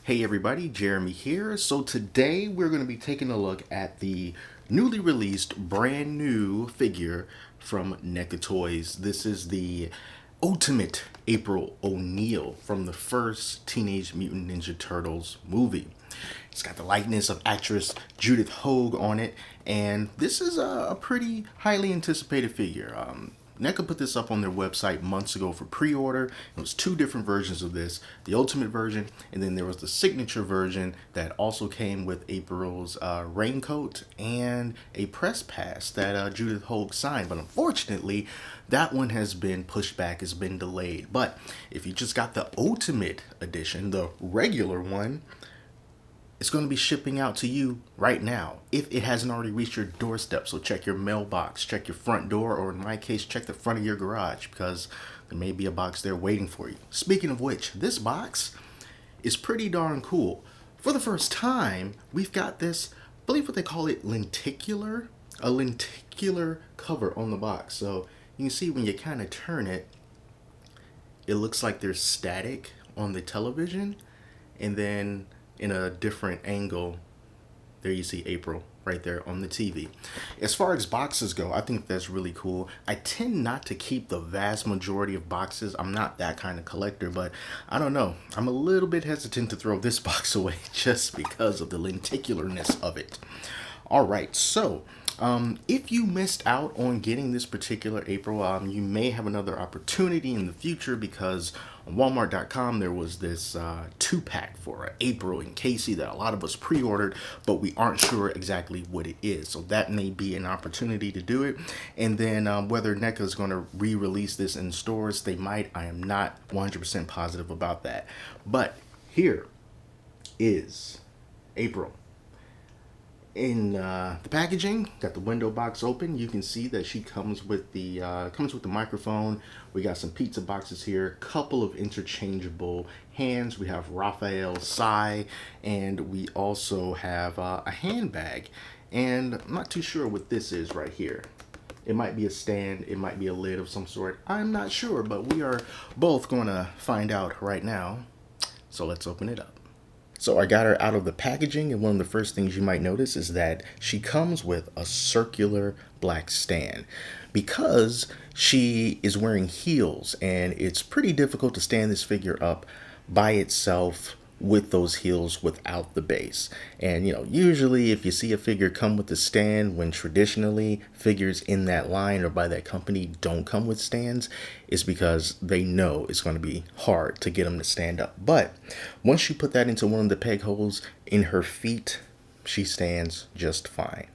Hey everybody, Jeremy here. So today we're going to be taking a look at the newly released brand new figure from NECA Toys. This is the Ultimate April O'Neil from the first Teenage Mutant Ninja Turtles movie. It's got the likeness of actress Judith Hoag on it, and this is a pretty highly anticipated figure. NECA put this up on their website months ago for pre-order. It was two different versions of this, the Ultimate version, and then there was the signature version that also came with April's raincoat and a press pass that Judith Hoag signed. But unfortunately, that one has been pushed back, has been delayed. But if you just got the Ultimate edition, the regular one, it's going to be shipping out to you right now if it hasn't already reached your doorstep. So check your mailbox, check your front door, or in my case, check the front of your garage because there may be a box there waiting for you. Speaking of which, this box is pretty darn cool. For the first time, we've got this, I believe what they call it, lenticular, a lenticular cover on the box. So you can see when you kind of turn it, it looks like there's static on the television, and then in a different angle, there you see April right there on the TV. As far as boxes go, I think that's really cool. I tend not to keep the vast majority of boxes. I'm not that kind of collector, but I don't know. I'm a little bit hesitant to throw this box away just because of the lenticularness of it. All right, so if you missed out on getting this particular April, you may have another opportunity in the future because on Walmart.com there was this 2-pack for April and Casey that a lot of us pre-ordered, but we aren't sure exactly what it is. So that may be an opportunity to do it. And then whether NECA is going to re-release this in stores, they might. I am not 100% positive about that. But here is April. In the packaging, got the window box open. You can see that she comes with the microphone. We got some pizza boxes here, couple of interchangeable hands. We have Raphael Sai, and we also have a handbag. And I'm not too sure what this is right here. It might be a stand, it might be a lid of some sort. I'm not sure, but we are both going to find out right now. So let's open it up. So I got her out of the packaging, and one of the first things you might notice is that she comes with a circular black stand because she is wearing heels, and it's pretty difficult to stand this figure up by itself with those heels without the base. And usually if you see a figure come with a stand, when traditionally figures in that line or by that company don't come with stands, it's because they know it's going to be hard to get them to stand up. But once you put that into one of the peg holes in her feet, she stands just fine.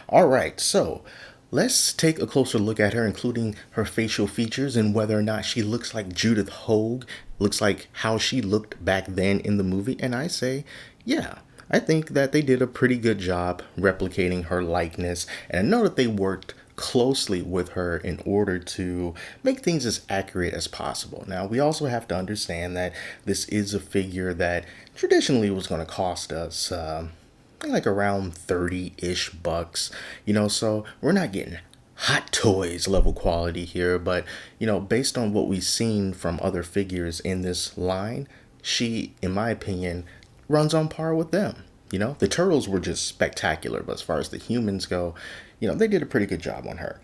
All right, so let's take a closer look at her, including her facial features and whether or not she looks like Judith Hoag, looks like how she looked back then in the movie. And I say, yeah, I think that they did a pretty good job replicating her likeness. And I know that they worked closely with her in order to make things as accurate as possible. Now, we also have to understand that this is a figure that traditionally was going to cost us like around 30-ish bucks, so we're not getting Hot Toys level quality here, but based on what we've seen from other figures in this line, she, in my opinion, runs on par with them. The turtles were just spectacular, but as far as the humans go, they did a pretty good job on her.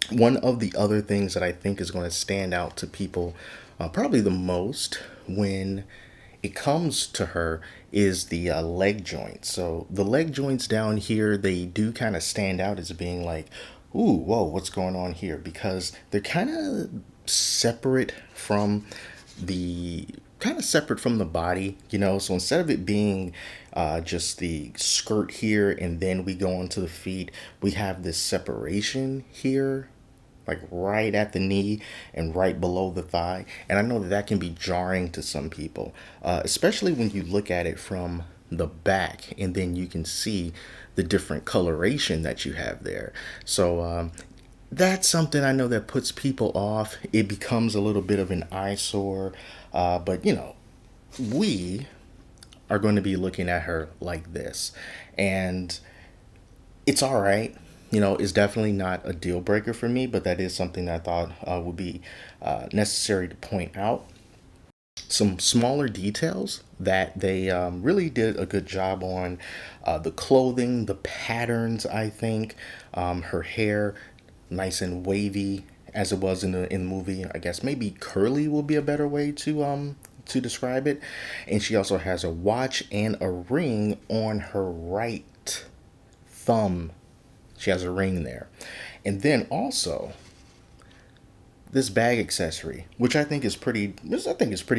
One of the other things that I think is going to stand out to people probably the most when it comes to her is the leg joints. So the leg joints down here, they do kind of stand out as being like, ooh, whoa, what's going on here? Because they're kind of separate from the body, so instead of it being just the skirt here and then we go onto the feet, we have this separation here, like right at the knee and right below the thigh. And I know that can be jarring to some people, especially when you look at it from the back and then you can see the different coloration that you have there. So that's something I know that puts people off. It becomes a little bit of an eyesore, but we are going to be looking at her like this, and it's all right. Is definitely not a deal breaker for me, but that is something that I thought would be necessary to point out. Some smaller details that they really did a good job on. The clothing, the patterns, I think. Her hair, nice and wavy as it was in the movie. I guess maybe curly will be a better way to describe it. And she also has a watch and a ring on her right thumb. She has a ring there. And then also this bag accessory, which I think is pretty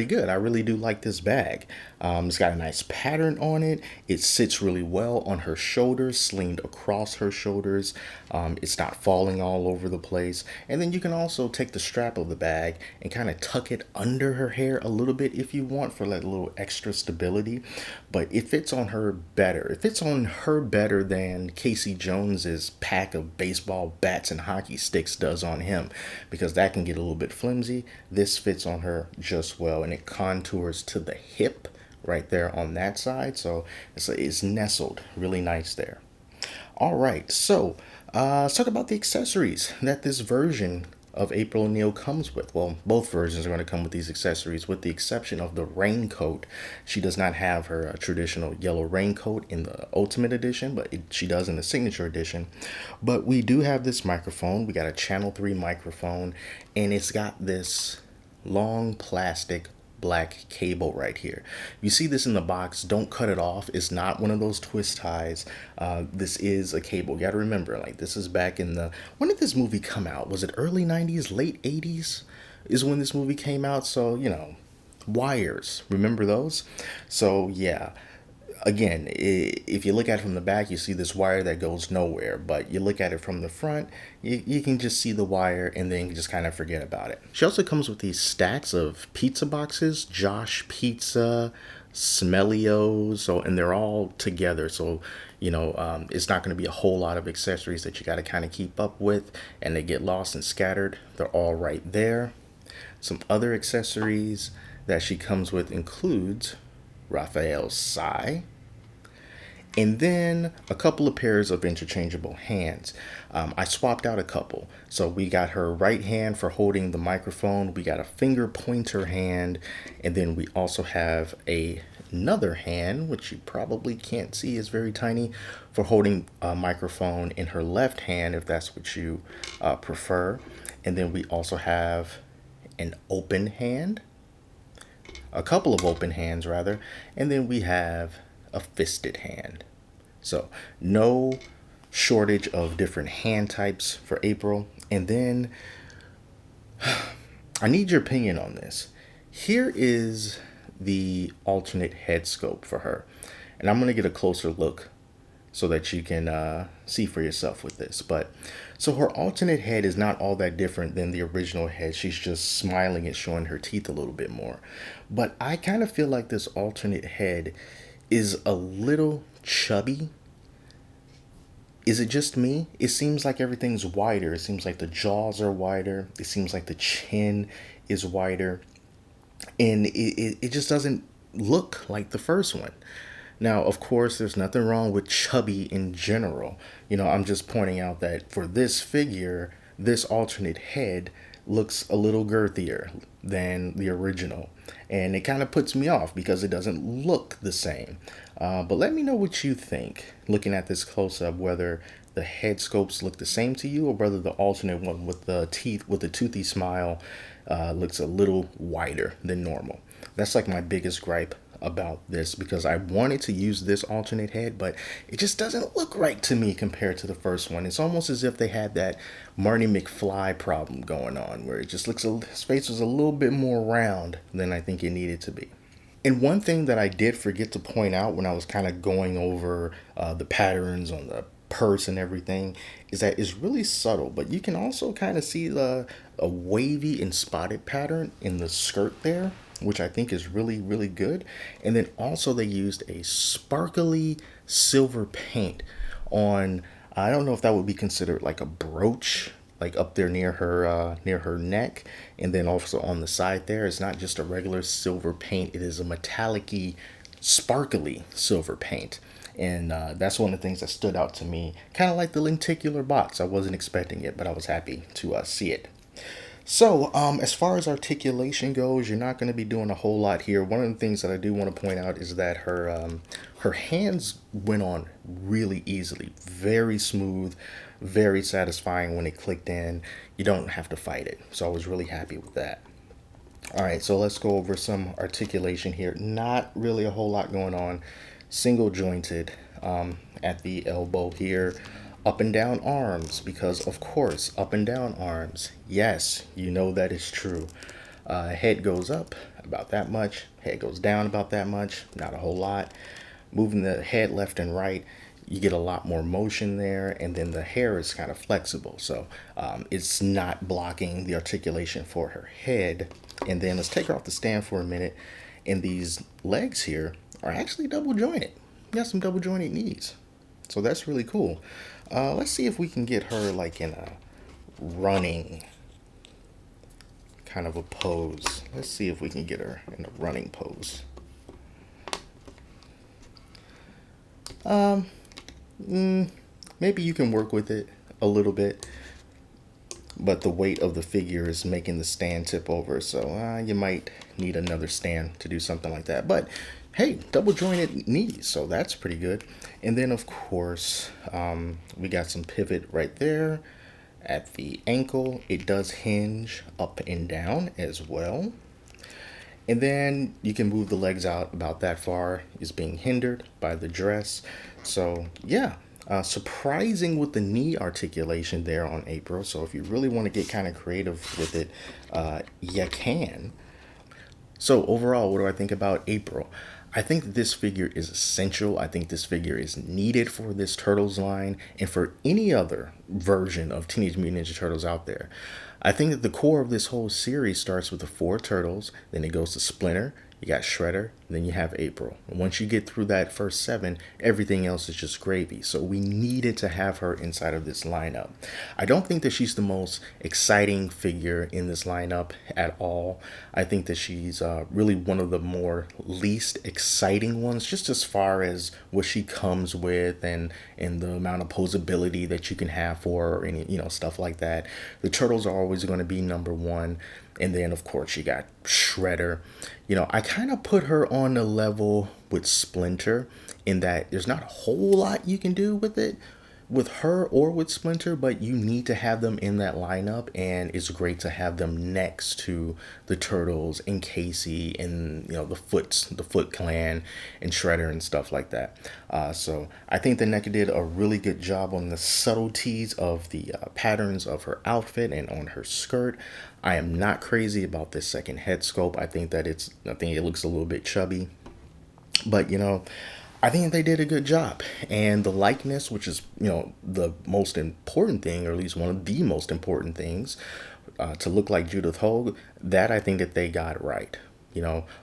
good. I really do like this bag. It's got a nice pattern on it. It sits really well on her shoulders, slinged across her shoulders. It's not falling all over the place. And then you can also take the strap of the bag and kind of tuck it under her hair a little bit if you want, for like a little extra stability. But it fits on her better. It fits on her better than Casey Jones's pack of baseball bats and hockey sticks does on him, because that can get a little bit flimsy. This fits on her just well, and it contours to the hip right there on that side, so it's nestled really nice there. All right, so let's talk about the accessories that this version of April O'Neil comes with. Well, both versions are going to come with these accessories, with the exception of the raincoat. She does not have her traditional yellow raincoat in the Ultimate Edition, but she does in the Signature Edition. But we do have this microphone. We got a Channel 3 microphone, and it's got this long plastic black cable right here. You see this in the box. Don't cut it off. It's not one of those twist ties. This is a cable. You got to remember, like, this is back in the, when did this movie come out? Was it early 90s, late 80s is when this movie came out? So, wires. Remember those? So, yeah. Again, if you look at it from the back, you see this wire that goes nowhere. But you look at it from the front, you can just see the wire and then just kind of forget about it. She also comes with these stacks of pizza boxes, Josh Pizza, Smellio's, and they're all together. So, it's not going to be a whole lot of accessories that you got to kind of keep up with, and they get lost and scattered. They're all right there. Some other accessories that she comes with includes Raphael's Sai, and then a couple of pairs of interchangeable hands. I swapped out a couple. So we got her right hand for holding the microphone. We got a finger pointer hand. And then we also have another hand, which you probably can't see, is very tiny, for holding a microphone in her left hand, if that's what you prefer. And then we also have an open hand, a couple of open hands rather, and then we have a fisted hand. So no shortage of different hand types for April. And then I need your opinion on this. Here is the alternate head scope for her, and I'm going to get a closer look so that you can see for yourself with this. But so her alternate head is not all that different than the original head. She's just smiling and showing her teeth a little bit more. But I kind of feel like this alternate head is a little chubby. Is it just me? It seems like everything's wider. It seems like the jaws are wider. It seems like the chin is wider. And it just doesn't look like the first one. Now, of course, there's nothing wrong with chubby in general. I'm just pointing out that for this figure, this alternate head looks a little girthier than the original. And it kind of puts me off because it doesn't look the same. But let me know what you think, looking at this close-up, whether the head scopes look the same to you or whether the alternate one with the teeth, with the toothy smile, looks a little wider than normal. That's like my biggest gripe about this, because I wanted to use this alternate head, but it just doesn't look right to me compared to the first one. It's almost as if they had that Marty McFly problem going on, where it just looks, his face was a little bit more round than I think it needed to be. And one thing that I did forget to point out when I was kind of going over the patterns on the purse and everything is that it's really subtle, but you can also kind of see a wavy and spotted pattern in the skirt there, which I think is really, really good. And then also they used a sparkly silver paint on, I don't know if that would be considered like a brooch, like up there near her neck, and then also on the side there. It's not just a regular silver paint, it is a metallic-y, sparkly silver paint. And that's one of the things that stood out to me, kind of like the lenticular box. I wasn't expecting it, but I was happy to see it. So, as far as articulation goes, you're not going to be doing a whole lot here. One of the things that I do want to point out is that her hands went on really easily, very smooth, very satisfying when it clicked in. You don't have to fight it. So I was really happy with that. All right, so let's go over some articulation here. Not really a whole lot going on. Single jointed at the elbow here. Up and down arms, because of course, up and down arms. Yes, you know that is true. Head goes up about that much. Head goes down about that much. Not a whole lot. Moving the head left and right, you get a lot more motion there, and then the hair is kind of flexible, so it's not blocking the articulation for her head. And then let's take her off the stand for a minute, and these legs here are actually double jointed. You got some double jointed knees, so that's really cool. Let's see if we can get her like in a running kind of a pose. Let's see if we can get her in a running pose. Maybe you can work with it a little bit, but the weight of the figure is making the stand tip over, so you might need another stand to do something like that. But hey, double jointed knees, so that's pretty good. And then of course, we got some pivot right there at the ankle. It does hinge up and down as well. And then you can move the legs out about that far, is being hindered by the dress. So yeah, surprising with the knee articulation there on April. So if you really want to get kind of creative with it, you can. So overall, what do I think about April? I think that this figure is essential. I think this figure is needed for this Turtles line and for any other version of Teenage Mutant Ninja Turtles out there. I think that the core of this whole series starts with the four Turtles, then it goes to Splinter, you got Shredder, and then you have April. And once you get through that first seven, everything else is just gravy. So we needed to have her inside of this lineup. I don't think that she's the most exciting figure in this lineup at all. I think that she's really one of the more least exciting ones, just as far as what she comes with and the amount of posability that you can have for her, and stuff like that. The Turtles are always going to be number one. And then, of course, you got Shredder. I kind of put her on a level with Splinter in that there's not a whole lot you can do with her or with Splinter, but you need to have them in that lineup, and it's great to have them next to the Turtles and Casey and the Foot Clan and Shredder and stuff like that. So I think that NECA did a really good job on the subtleties of the patterns of her outfit and on her skirt. I am not crazy about this second head sculpt. I think it looks a little bit chubby, but I think they did a good job. And the likeness, which is, the most important thing, or at least one of the most important things, to look like Judith Hogue, that I think that they got right.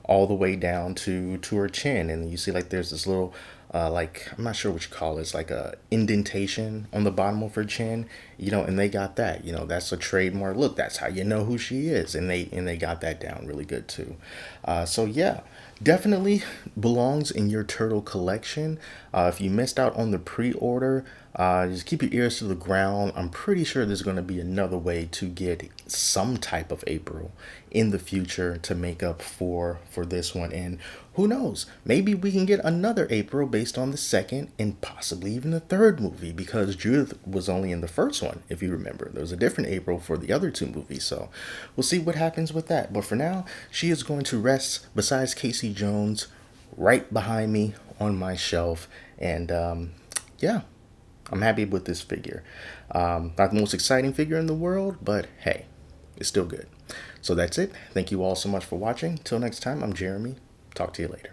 All the way down to her chin. And you see like there's this little, I'm not sure what you call it. It's like a indentation on the bottom of her chin, and they got that. That's a trademark look. That's how you know who she is. And they got that down really good too. So yeah. Definitely belongs in your turtle collection. If you missed out on the pre-order, just keep your ears to the ground. I'm pretty sure there's going to be another way to get some type of April in the future to make up for this one. And who knows, maybe we can get another April based on the second and possibly even the third movie, because Judith was only in the first one, if you remember. There was a different April for the other two movies, so we'll see what happens with that. But for now, she is going to rest besides Casey Jones right behind me on my shelf. And yeah, I'm happy with this figure. Not the most exciting figure in the world, but hey, it's still good. So that's it. Thank you all so much for watching. Till next time, I'm Jeremy. Talk to you later.